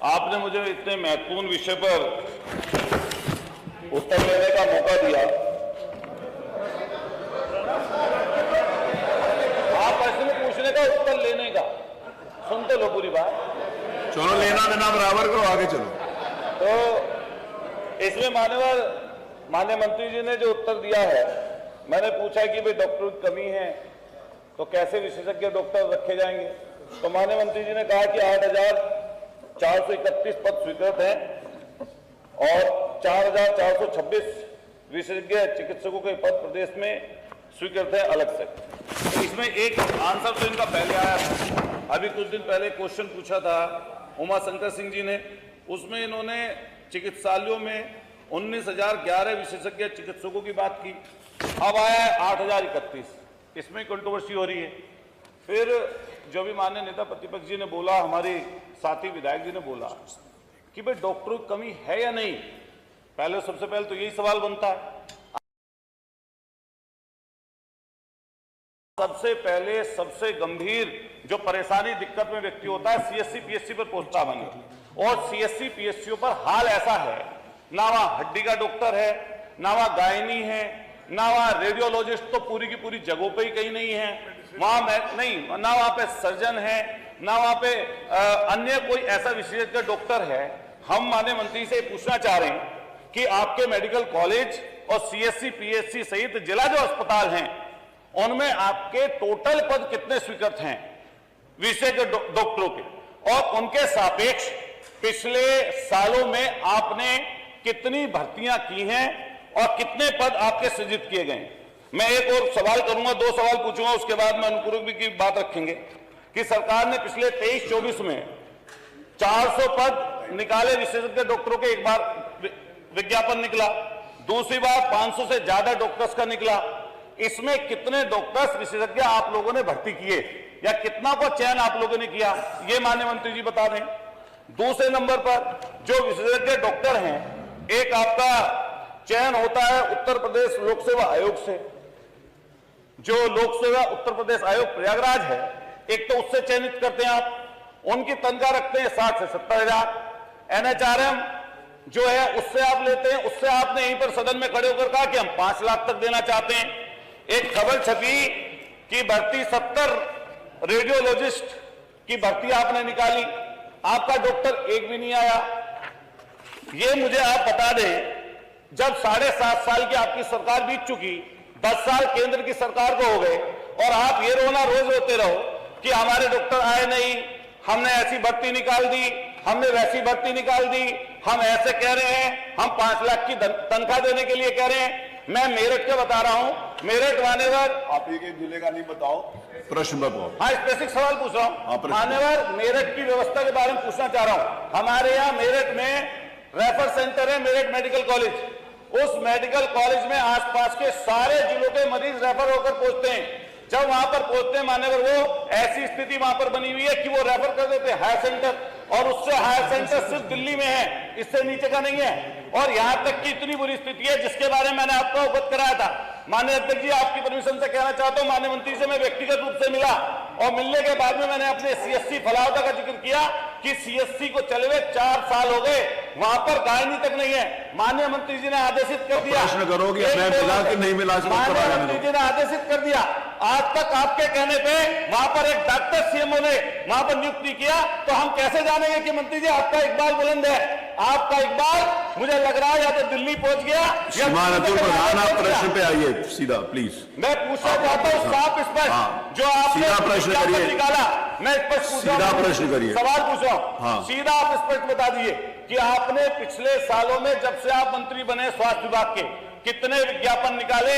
आपने मुझे इतने महत्वपूर्ण विषय पर उत्तर देने का मौका दिया। आप प्रश्न पूछने का उत्तर लेने का सुनते लो पूरी बात। चलो लेना देना बराबर करो, आगे चलो। तो इसमें माननीय मंत्री जी ने जो उत्तर दिया है, मैंने पूछा कि भाई डॉक्टर की कमी है तो कैसे विशेषज्ञ डॉक्टर रखे जाएंगे। तो माननीय मंत्री जी ने कहा कि 8,431 पद स्वीकृत हैं और 4,426 विशेषज्ञ चिकित्सकों के पद प्रदेश में स्वीकृत है अलग से। तो इसमें एक आंसर तो इनका पहले आया था। अभी कुछ दिन पहले क्वेश्चन पूछा था उमा शंकर सिंह जी ने, उसमें इन्होंने चिकित्सालयों में 19,011 विशेषज्ञ चिकित्सकों की बात की। अब आया है 8,031, इसमें कंट्रोवर्सी हो रही है। फिर जो भी माननीय नेता प्रतिपक्ष जी ने बोला, हमारे साथी विधायक जी ने बोला कि भाई डॉक्टरों की कमी है या नहीं। पहले सबसे पहले तो यही सवाल बनता है। सबसे पहले सबसे गंभीर जो परेशानी दिक्कत में व्यक्ति होता है सीएससी पीएससी पर पहुंचता बने, और सीएससी पीएससीओ पर हाल ऐसा है, ना वहां हड्डी का डॉक्टर है, ना वहां गायनी है, ना वहां रेडियोलॉजिस्ट तो पूरी की पूरी जगहों पे ही कहीं नहीं है, वहां नहीं, ना वहां पे सर्जन है, ना वहां पे अन्य कोई ऐसा विशेषज्ञ डॉक्टर है। हम माननीय मंत्री से पूछना चाह रहे हैं कि आपके मेडिकल कॉलेज और सीएससी पीएससी सहित जिला जो अस्पताल हैं उनमें आपके टोटल पद कितने स्वीकृत हैं विशेषज्ञ डॉक्टरों के, और उनके सापेक्ष पिछले सालों में आपने कितनी भर्तियां की हैं और कितने पद आपके सृजित किए गए। मैं एक और सवाल करूंगा, 2 सवाल पूछूंगा, उसके बाद में अनुपूरक की बात रखेंगे कि सरकार ने पिछले 23-24 में 400 पद निकाले विशेषज्ञ डॉक्टरों के, एक बार विज्ञापन निकला, दूसरी बार 500 से ज्यादा डॉक्टर्स का निकला। इसमें कितने डॉक्टर्स विशेषज्ञ आप लोगों ने भर्ती किए या कितना को चयन आप लोगों ने किया, ये माननीय मंत्री जी बता दें। दूसरे नंबर पर जो विशेषज्ञ डॉक्टर हैं, एक आपका चयन होता है उत्तर प्रदेश लोक सेवा आयोग से, जो लोक सेवा उत्तर प्रदेश आयोग प्रयागराज है, एक तो उससे चयनित करते हैं आप, उनकी तनख्वाह रखते हैं 60 से 70 हजार। एनएचआरएम जो है उससे आप लेते हैं, उससे आपने यहीं पर सदन में खड़े होकर कहा कि हम 5 लाख तक देना चाहते हैं। एक खबर छपी कि भर्ती 70 रेडियोलॉजिस्ट की भर्ती आपने निकाली, आपका डॉक्टर एक भी नहीं आया। ये मुझे आप बता दें, जब 7.5 साल की आपकी सरकार बीत चुकी, 10 साल केंद्र की सरकार को हो गए, और आप ये रोना रोज रोते रहो कि हमारे डॉक्टर आए नहीं, हमने ऐसी भर्ती निकाल दी, हमने वैसी भर्ती निकाल दी, हम ऐसे कह रहे हैं, हम 5 लाख की तनख्वाह देने के लिए कह रहे हैं। मैं मेरठ के बता रहा हूं, मेरठ मान्यवर, आप एक जिले का नहीं बताओ, प्रश्न बताओ। हाँ, स्पेसिफिक सवाल पूछ रहा हूं मान्यवर, मेरठ की व्यवस्था के बारे में पूछना चाह रहा हूं। हमारे यहाँ मेरठ में रेफर सेंटर है, मेरठ मेडिकल कॉलेज। उस मेडिकल कॉलेज में आसपास के सारे जिलों के मरीज रेफर होकर पहुंचते हैं। जब वहां पर पहुंचते हैं मान्यवर, वो ऐसी स्थिति वहां पर बनी हुई है कि वो रेफर कर देते हैं हायर सेंटर, और उससे हायर सेंटर सिर्फ दिल्ली में है, इससे नीचे का नहीं है। और यहां तक की इतनी बुरी स्थिति है जिसके बारे में मैंने आपको अवगत कराया था। माननीय अध्यक्ष जी, आपकी परमिशन से कहना चाहता हूं, माननीय मंत्री से मैं व्यक्तिगत रूप से मिला, और मिलने के बाद में मैंने अपने सीएससी फलावटा का जिक्र किया कि सीएससी को चले हुए 4 साल हो गए, वहां पर गायनी तक नहीं है। माननीय मंत्री जी ने आदेशित कर दिया, प्रश्न करो कि मैं मिला कि नहीं मिला, माननीय मंत्री जी ने आदेशित कर दिया। आज तक आपके कहने पे वहां पर एक डॉक्टर सीएमओ ने वहां पर नियुक्ति किया, तो हम कैसे जानेंगे कि मंत्री जी आपका इकबाल बुलंद है? आपका इकबाल मुझे लग रहा है या तो दिल्ली पहुंच गया या प्रधान, आप प्रश्न पे आइए सीधा प्लीज। मैं पूछना चाहता हूं साफ स्पष्ट, जो आपने सीधा प्रश्न करिए, निकाला, मैं स्पष्ट पूछ रहा हूं, सीधा प्रश्न करिए, सवाल पूछ रहा हूं, सीधा आप स्पष्ट बता दीजिए कि आपने पिछले सालों में जब से आप मंत्री बने स्वास्थ्य विभाग के, कितने विज्ञापन निकाले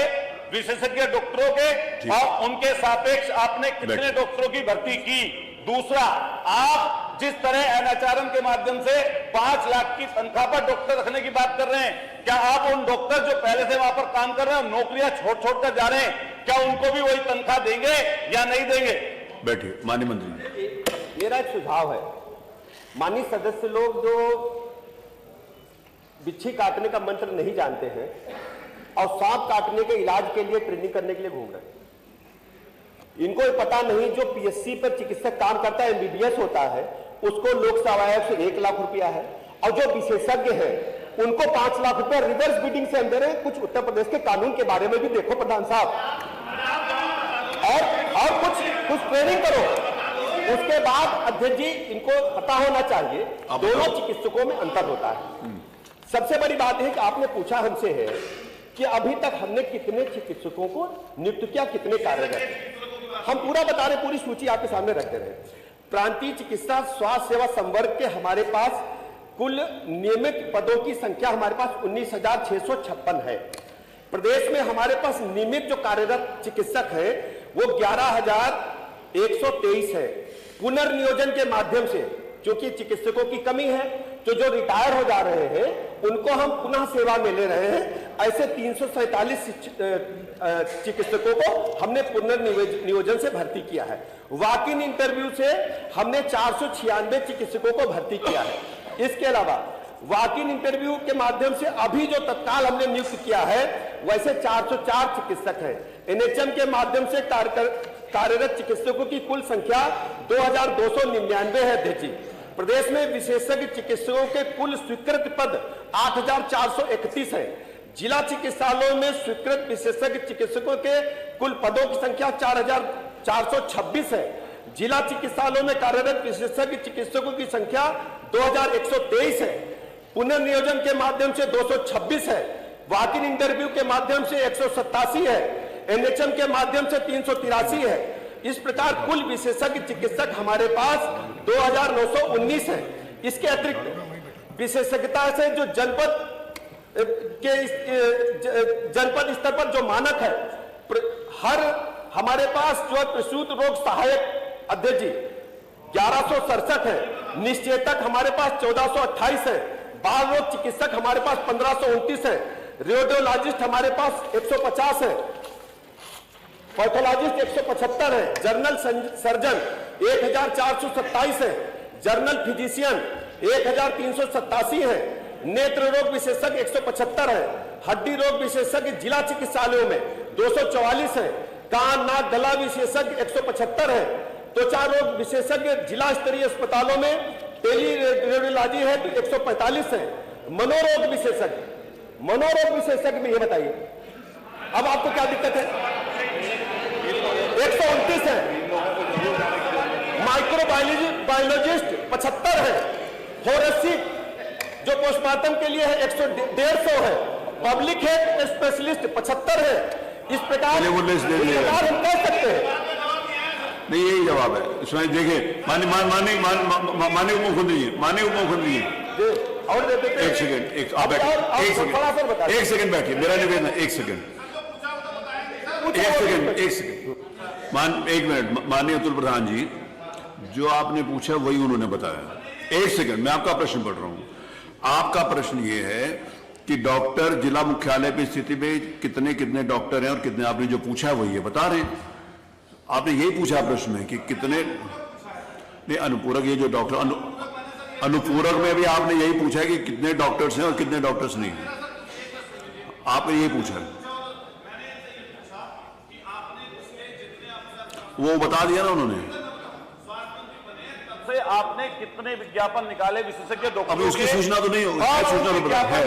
विशेषज्ञ डॉक्टरों के, और उनके सापेक्ष आपने कितने डॉक्टरों की भर्ती की? दूसरा, आप जिस तरह एनएचआरएम के माध्यम से 5 लाख की तनख्वाह पर डॉक्टर रखने की बात कर रहे हैं, क्या आप उन डॉक्टर जो पहले से वहां पर काम कर रहे हैं, नौकरियां छोड़ कर जा रहे हैं, क्या उनको भी वही तनख्वाह देंगे या नहीं देंगे? बैठिए माननीय मंत्री। मेरा एक सुझाव है, माननीय सदस्य लोग जो बिच्छी काटने का मंत्र नहीं जानते हैं और सांप काटने के इलाज के लिए ट्रेनिंग करने के लिए घूम रहे हैं, इनको ये पता नहीं जो पीएससी पर चिकित्सक काम करता है, एमबीबीएस होता है, उसको लोक सेवा आयोग से 1 लाख रुपया है, और जो विशेषज्ञ हैं उनको 5 लाख रुपया रिवर्स बिडिंग से अंदर है। कुछ उत्तर प्रदेश के कानून के बारे में भी देखो प्रधान साहब, और कुछ ट्रेनिंग करो। उसके बाद अध्यक्ष जी, इनको पता होना चाहिए दोनों चिकित्सकों में अंतर होता है। सबसे बड़ी बात है कि आपने पूछा हमसे है कि अभी तक हमने कितने चिकित्सकों को नियुक्त किया, कितने कार्यरत हैं। हम पूरा बता रहे, पूरी सूची आपके सामने रखते रहे। प्रांतीय चिकित्सा स्वास्थ्य सेवा संवर्ग के हमारे पास कुल नियमित पदों की संख्या हमारे पास 19,656 है। प्रदेश में हमारे पास नियमित जो कार्यरत चिकित्सक है वो 11,123 है। पुनर्नियोजन के माध्यम से, क्योंकि चिकित्सकों की कमी है, तो जो रिटायर हो जा रहे हैं उनको हम पुनः सेवा में ले रहे हैं। ऐसे 347 चिकित्सकों को हमने पुनर्नियोजन से भर्ती किया है। वॉक इन इंटरव्यू से हमने 496 चिकित्सकों को भर्ती किया है। इसके अलावा वॉक इन इंटरव्यू के माध्यम से अभी जो तत्काल हमने नियुक्त किया है वैसे 404 चिकित्सक हैं। एनएचएम के माध्यम से कार्यरत चिकित्सकों की कुल संख्या 2,299 है। अध्यक्ष जी, प्रदेश में विशेषज्ञ चिकित्सकों के कुल स्वीकृत पद 8,431 है। जिला चिकित्सालयों में स्वीकृत विशेषज्ञ चिकित्सकों के कुल पदों की संख्या 4,426 है। जिला चिकित्सालयों में कार्यरत विशेषज्ञ चिकित्सकों की संख्या 2,123 है। पुनर्नियोजन के माध्यम से 226 है। वॉक इन इंटरव्यू के माध्यम से 187 है। एनएचएम के माध्यम से 383 है। इस प्रकार कुल विशेषज्ञ चिकित्सक हमारे पास 2,919 है। इसके अतिरिक्त विशेषज्ञता से जो जनपद स्तर पर जो मानक है, हर हमारे पास जो प्रसूत रोग सहायक अध्यक्ष जी 1167 है। निश्चेतक हमारे पास 1428 है। बाल रोग चिकित्सक हमारे पास 1529 है। रेडियोलॉजिस्ट हमारे पास 150 है। पैथोलॉजिस्ट 175 है। जर्नल सर्जन 1,427 है। जर्नल फिजिशियन 1,387 है। नेत्र रोग विशेषज्ञ 175 है। हड्डी रोग विशेषज्ञ जिला चिकित्सालयों में 244 है। कान नाक गला विशेषज्ञ 175 है। त्वचा रोग विशेषज्ञ जिला स्तरीय अस्पतालों में टेली रेडियोलॉजी है तो 145 है। मनोरोग विशेषज्ञ में ये बताइए अब आपको क्या दिक्कत है? 129 है। माइक्रोबायोलॉजिस्ट 75 है। फोरेंसिक जो पोस्टमार्टम के लिए है 150 है। पब्लिक हेल्थ स्पेशलिस्ट 75 है। इस प्रकार हम कह सकते हैं। नहीं, यही जवाब है इसमें। देखिए माननीय उपमुख्यमंत्री जी और दे देते एक सेकंड, एक सेकंड बैठिए। मेरा निवेदन, एक सेकंड। एक मिनट। माननीय अतुल प्रधान जी, जो आपने पूछा वही उन्होंने बताया। एक सेकंड, मैं आपका प्रश्न पढ़ रहा हूं। आपका प्रश्न ये है कि डॉक्टर जिला मुख्यालय की स्थिति में कितने कितने डॉक्टर हैं और कितने, आपने जो पूछा है वही है बता रहे हैं। आपने यही पूछा प्रश्न में कि कितने, नहीं अनुपूरक, ये जो डॉक्टर अनुपूरक में भी आपने यही पूछा है कि कितने डॉक्टर्स हैं और कितने डॉक्टर्स नहीं हैं। आपने यही पूछा है, वो बता दिया ना उन्होंने। आपने कितने विज्ञापन निकाले विशेषज्ञ डॉक्टर? अभी उसकी सूचना तो नहीं है, सूचना तो बता रहे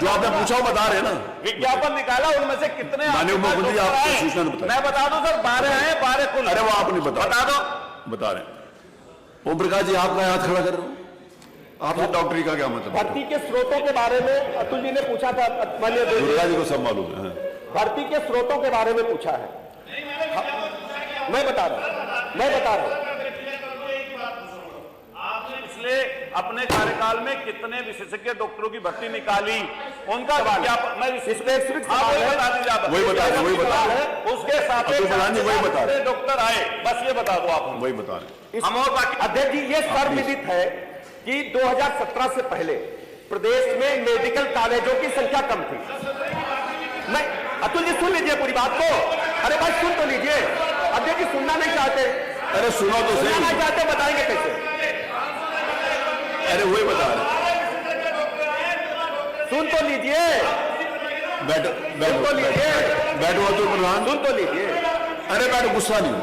जो आपने पूछा वो बता रहे हैं ना। विज्ञापन निकाला, उनमें से कितने माननीय मुख्यमंत्री आपको सूचना बताइए। मैं बता दूं सर, 12 हैं, 12 कुल। अरे वो आप नहीं बता दो, बता रहे। ओम प्रकाश जी, आपका हाथ खड़ा कर रहे हो, आपसे डॉक्टरी का क्या मतलब? भर्ती के स्रोतों के बारे में अतुल जी ने पूछा था। माननीय दुर्गा जी को सब मालूम है। भर्ती के स्रोतों के बारे में पूछा है। मैं बता रहा हूं। अपने कार्यकाल में कितने विशेषज्ञ डॉक्टरों की भर्ती निकाली, उनका विज्ञापन मैं स्पेसिफिक वही बता रहे उसके साथ डॉक्टर आए, बस ये बता दो आप। वही बता रहे हम और बाकी। अध्यक्ष जी, ये सर्वविदित है कि 2017 से पहले प्रदेश में मेडिकल कॉलेजों की संख्या कम थी। मैं अतुल जी सुन लीजिए पूरी बात को। अरे भाई सुन तो लीजिए। अध्यक्ष जी सुनना नहीं चाहते। अरे सुनो तो सही। सुनना नहीं चाहते, बताएंगे कैसे? अरे वही बता रहे। सुन तो लीजिए। बैठो अतुल प्रधान, सुन तो लीजिए। अरे बैठो, गुस्सा नहीं।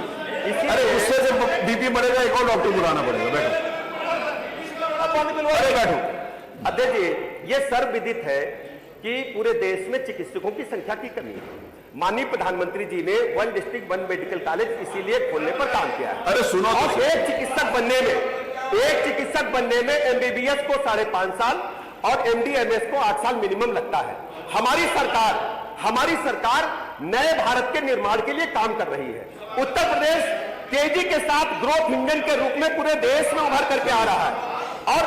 अरे उससे जब बीपी बढ़ेगा एक और डॉक्टर बुलाना पड़ेगा। बैठो, अरे बैठो। अध्यक्ष जी, ये सर्वविदित है कि पूरे देश में चिकित्सकों की संख्या की कमी है। माननीय प्रधानमंत्री जी ने 1 डिस्ट्रिक्ट 1 मेडिकल कॉलेज इसीलिए खोलने पर काम किया है। अरे सुनो तो, और एक चिकित्सक बनने में एमबीबीएस को 5.5 साल और एमडीएमएस को 8 साल मिनिमम लगता है। हमारी सरकार नए भारत के निर्माण के लिए काम कर रही है। उत्तर प्रदेश तेजी के साथ ग्रोथ इंजन के रूप में पूरे देश में उभर करके आ रहा है। और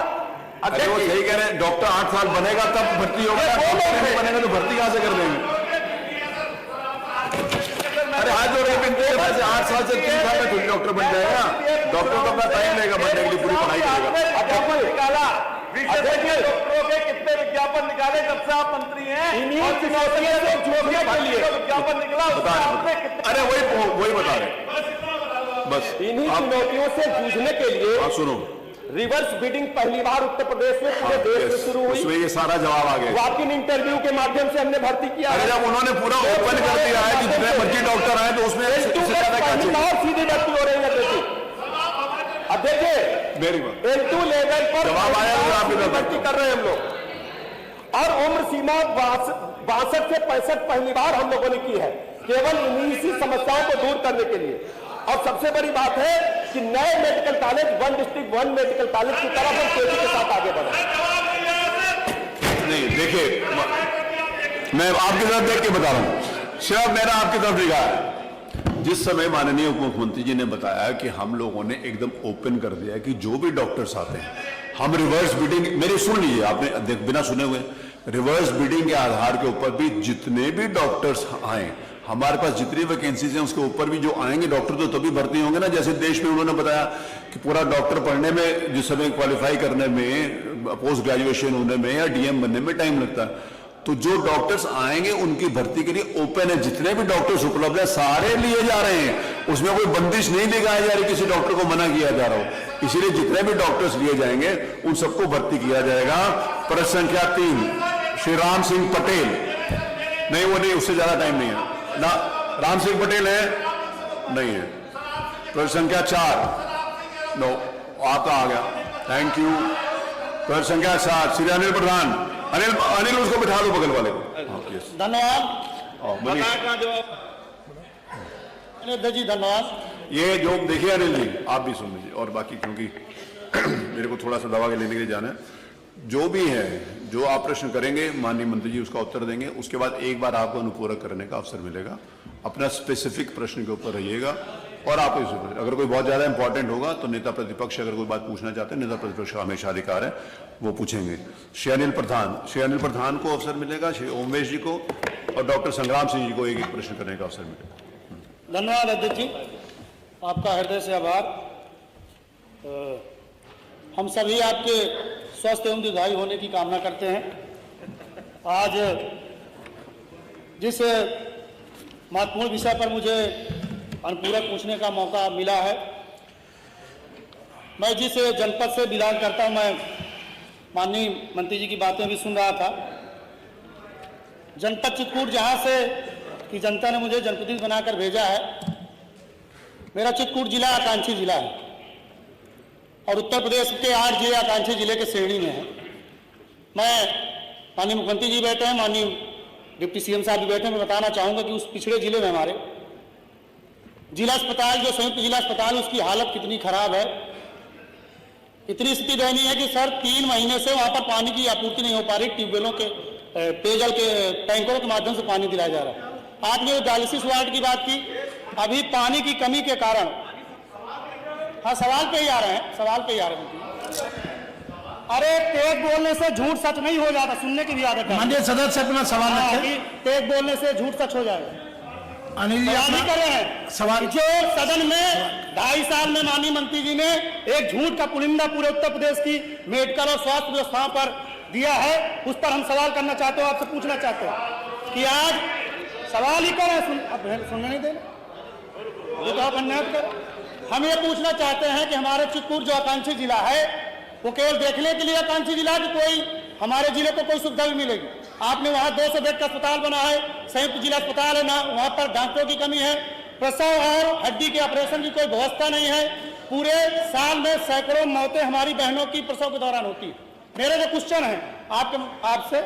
अरे वो सही कह रहे हैं, डॉक्टर 8 साल बनेगा तब भर्ती होगा, नहीं बनेगा तो भर्ती कहां से कर देंगे? अरे हाथ जोड़ के बिनती है, 8 साल से 3 साल में खुद डॉक्टर बन जाएगा। डॉक्टर तो अपना टाइम लेगा बनने के लिए, पूरी पढ़ाई करेगा। डॉक्टरों के कितने विज्ञापन निकाले जब से आप मंत्री हैं? विज्ञापन निकला, अरे वही बता रहे बस। इन्हीं चुनौतियों से जूझने के लिए सुनो, रिवर्स बिडिंग पहली बार उत्तर प्रदेश में पूरे देश में शुरू हुई। उसमें ये सारा जवाब आ गया। वॉक इन इंटरव्यू के माध्यम से हमने भर्ती किया। अरे जब उन्होंने पूरा ओपन कर दिया है कि जितने मर्जी डॉक्टर आए तो उसमें और सीधी भर्ती हो रही है। अब देखिए, मेरी बात L2 लेवल पर जवाब आया तो आप भर्ती कर रहे हैं हम लोग। और उम्र सीमा 62 से 65 पहली बार हम लोगों ने की है, केवल इन्हीं समस्याओं को दूर करने के लिए। और सबसे बड़ी बात है कि नए medical college 1 district 1 medical college की तरफ हम तेजी के साथ आगे बढ़े। नहीं देखिए, मैं आपकी तरफ देख के बता रहा हूं, सिर्फ मेरा आपकी तरफ निगाह है। जिस समय माननीय उप मुख्यमंत्री जी ने बताया कि हम लोगों ने एकदम ओपन कर दिया कि जो भी डॉक्टर्स आते हैं हम रिवर्स बिडिंग, मेरी सुन लीजिए आपने बिना सुने हुए, रिवर्स बिडिंग के आधार के ऊपर भी जितने भी डॉक्टर्स आए, हमारे पास जितनी वैकेंसीज हैं उसके ऊपर भी जो आएंगे डॉक्टर तो तभी भर्ती होंगे ना। जैसे देश में उन्होंने बताया कि पूरा डॉक्टर पढ़ने में, जिस समय क्वालिफाई करने में, पोस्ट ग्रेजुएशन होने में या डीएम बनने में टाइम लगता है, तो जो डॉक्टर्स आएंगे उनकी भर्ती के लिए ओपन है। जितने भी डॉक्टर्स उपलब्ध है सारे लिए जा रहे हैं, उसमें कोई बंदिश नहीं लगाई जा रही, किसी डॉक्टर को मना किया जा रहा हो। इसीलिए जितने भी डॉक्टर्स लिए जाएंगे उन सबको भर्ती किया जाएगा। प्रश्न संख्या 3 श्री राम सिंह पटेल, नहीं वो नहीं, उससे ज्यादा टाइम नहीं है ना। राम सिंह पटेल है? नहीं है। प्रश्न संख्या 4 नो, आपका आ गया, थैंक यू। प्रश्न संख्या 7 श्री अनिल प्रधान, अनिल उसको बिठा दो बगल वाले को। धन्यवाद जी, धन्यवाद। ये जो देखिए अनिल जी, आप भी सुन लीजिए और बाकी, क्योंकि मेरे को थोड़ा सा दवा के लेने के लिए जाना है। जो भी है, जो आप प्रश्न करेंगे माननीय मंत्री जी उसका उत्तर देंगे, उसके बाद एक बार आपको अनुपूरक करने का अवसर मिलेगा। अपना स्पेसिफिक प्रश्न के ऊपर रहिएगा और आप अगर कोई बहुत ज्यादा इंपॉर्टेंट होगा तो नेता प्रतिपक्ष अगर कोई बात पूछना चाहते हैं, नेता प्रतिपक्ष का हमेशा अधिकार है, वो पूछेंगे। श्री अनिल प्रधान को अवसर मिलेगा, श्री ओमेश जी को और डॉक्टर संग्राम सिंह जी को एक प्रश्न करने का अवसर मिलेगा। धन्यवाद अध्यक्ष जी, आपका हृदय से आभार। हम सभी आपके स्वस्थ एवं दीर्घायु होने की कामना करते हैं। आज जिस महत्वपूर्ण विषय पर मुझे अनुपूरक पूछने का मौका मिला है, मैं जिस जनपद से बिलोंग करता हूं, मैं माननीय मंत्री जी की बातें भी सुन रहा था। जनपद चित्रकूट जहां से कि जनता ने मुझे जनप्रतिनिधि बनाकर भेजा है, मेरा चित्रकूट जिला आकांक्षी जिला है और उत्तर प्रदेश के 8 जिले आकांक्षी जिले के श्रेणी में है। मैं, माननीय मुख्यमंत्री जी बैठे हैं, माननीय डिप्टी सीएम साहब भी बैठे हैं, मैं बताना चाहूंगा कि उस पिछड़े जिले में हमारे जिला अस्पताल, जो संयुक्त जिला अस्पताल, उसकी हालत कितनी खराब है। इतनी स्थिति दयनीय है कि सर 3 महीने से वहां पर पानी की आपूर्ति नहीं हो पा रही। ट्यूबवेलों के, पेयजल के टैंकरों के माध्यम से पानी दिलाया जा रहा है। आपने डायलिसिस वार्ड की बात की, अभी पानी की कमी के कारण, हाँ सवाल पे ही आ रहे हैं। अरे तेज बोलने से झूठ सच नहीं हो जाता, सुनने की भी आदत है। माननीय सदस्य अपना सवाल रखें। तेज बोलने से झूठ सच हो जाएगा। अनिल जी सवाल ही कर रहे हैं सवाल। जो सदन में 2.5 साल में माननीय मंत्री जी ने एक झूठ का पुलिंदा पूरे उत्तर प्रदेश की मेडिकल और स्वास्थ्य व्यवस्थाओं पर दिया है, उस पर हम सवाल करना चाहते हो, आपसे पूछना चाहते हो कि आज सवाल ही कर रहे हैं, सुनने नहीं देना, हम ये पूछना चाहते हैं कि हमारे चित्रकूट जो आकांक्षी जिला है, वो केवल देखने के लिए आकांक्षी जिला कि कोई हमारे जिले को कोई सुविधा भी मिलेगी। आपने वहां 200 बेड का अस्पताल बना है, संयुक्त जिला अस्पताल है ना, वहां पर डॉक्टरों की कमी है, प्रसव और हड्डी के ऑपरेशन की कोई व्यवस्था नहीं है। पूरे साल में सैकड़ों मौतें हमारी बहनों की प्रसव के दौरान होती है। मेरा जो क्वेश्चन है आपसे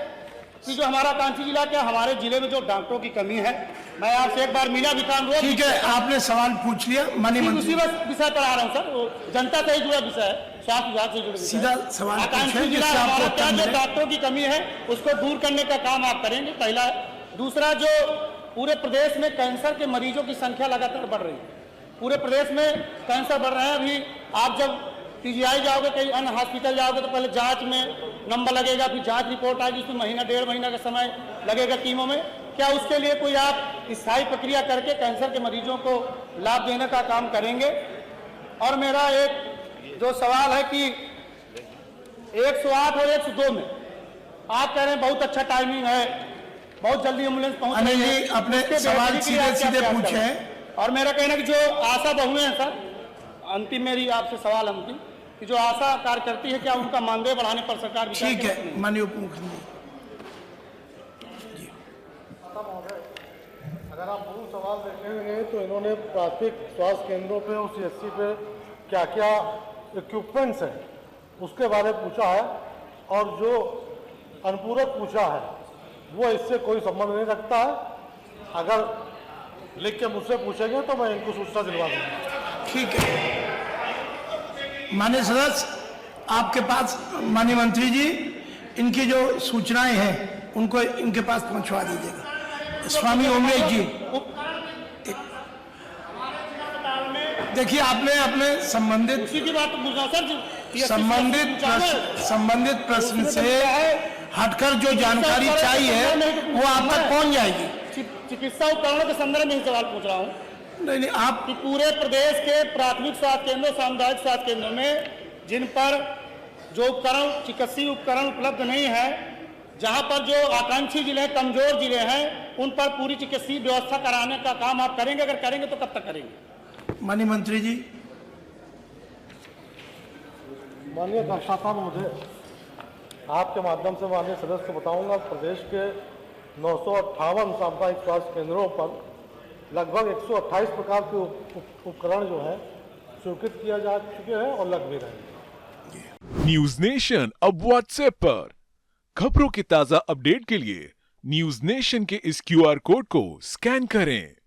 कि जो हमारा कांची जिला क्या हमारे जिले में जो डॉक्टरों की कमी है, मैं आपसे एक बार मीना विकान रोग ठीक है, आपने सवाल पूछ लिया माननीय उसी मंत्री। विषय पर आ रहा हूँ सर, वो जनता से ही जुड़ा विषय है, स्वास्थ्य विभाग से जुड़ा विषय है। सीधा सवाल आकांक्षी पूछें, जिला जिससे आपको हमारा उत्तर क्या जो मिले। डॉक्टरों की कमी है उसको दूर करने का काम आप करेंगे, पहला है। दूसरा, जो पूरे प्रदेश में कैंसर के मरीजों की संख्या लगातार बढ़ रही है, पूरे प्रदेश में कैंसर बढ़ रहे हैं। अभी आप जब पीजीआई जाओगे, कहीं अन्य हॉस्पिटल जाओगे तो पहले जांच में नंबर लगेगा, फिर जांच रिपोर्ट आएगी, उसमें महीना 1.5 महीना का समय लगेगा कीमो में। क्या उसके लिए कोई आप स्थायी प्रक्रिया करके कैंसर के मरीजों को लाभ देने का काम करेंगे? और मेरा एक जो सवाल है कि 108 और 102 में आप कह रहे हैं बहुत अच्छा टाइमिंग है, बहुत जल्दी एम्बुलेंस पहुंच रही अनिल है, जी अपने उसके सवाल बेहतरी के लिए आप सीधे क्या पूछे करें? हैं। और मेरा कहना है कि जो आशा बहुएं हैं सर, अंतिम मेरी आपसे सवाल अंतिम कि जो आशा कार्यकर्ती है, क्या उनका मानदेय बढ़ाने पर सरकार विचार ठीक कर है सकती है? माननीय उप मुख्यमंत्री। अगर आप मूल सवाल देखेंगे तो इन्होंने प्राथमिक स्वास्थ्य केंद्रों पे और सीएचसी पे क्या क्या इक्विपमेंट्स हैं उसके बारे में पूछा है, और जो अनुपूरक पूछा है वो इससे कोई संबंध नहीं रखता है। अगर लिख के मुझसे पूछेंगे तो मैं इनको सूचना दिलवा दूंगा। ठीक है माननीय सदस्य, आपके पास माननीय मंत्री जी इनकी जो सूचनाएं हैं उनको इनके पास पहुंचवा दीजिएगा। स्वामी ओमलेश जी, देखिए आपने अपने संबंधित उसी की बात पूछ रहा हूं सर, संबंधित प्रश्न से हटकर जो जानकारी चाहिए वो आप तक पहुंच जाएगी। चिकित्सा उपकरणों के संदर्भ में ही सवाल पूछ रहा हूँ नहीं आप कि पूरे प्रदेश के प्राथमिक स्वास्थ्य केंद्रों, सामुदायिक स्वास्थ्य केंद्रों में जिन पर जो उपकरण, चिकित्सीय उपकरण उपलब्ध नहीं है, जहां पर जो आकांक्षी जिले हैं, कमजोर जिले हैं, उन पर पूरी चिकित्सीय व्यवस्था कराने का काम आप करेंगे? अगर करेंगे तो कब तक करेंगे? माननीय मंत्री जी। माननीय अध्यक्षता महोदय, आपके माध्यम से माननीय सदस्य को बताऊंगा, प्रदेश के 958 सामुदायिक स्वास्थ्य केंद्रों पर लगभग 128 प्रकार के उपकरण जो है स्वीकृत किया जा चुके हैं और लग भी रहे हैं। न्यूज नेशन अब व्हाट्सएप पर खबरों के ताजा अपडेट के लिए न्यूज नेशन के इस QR कोड को स्कैन करें।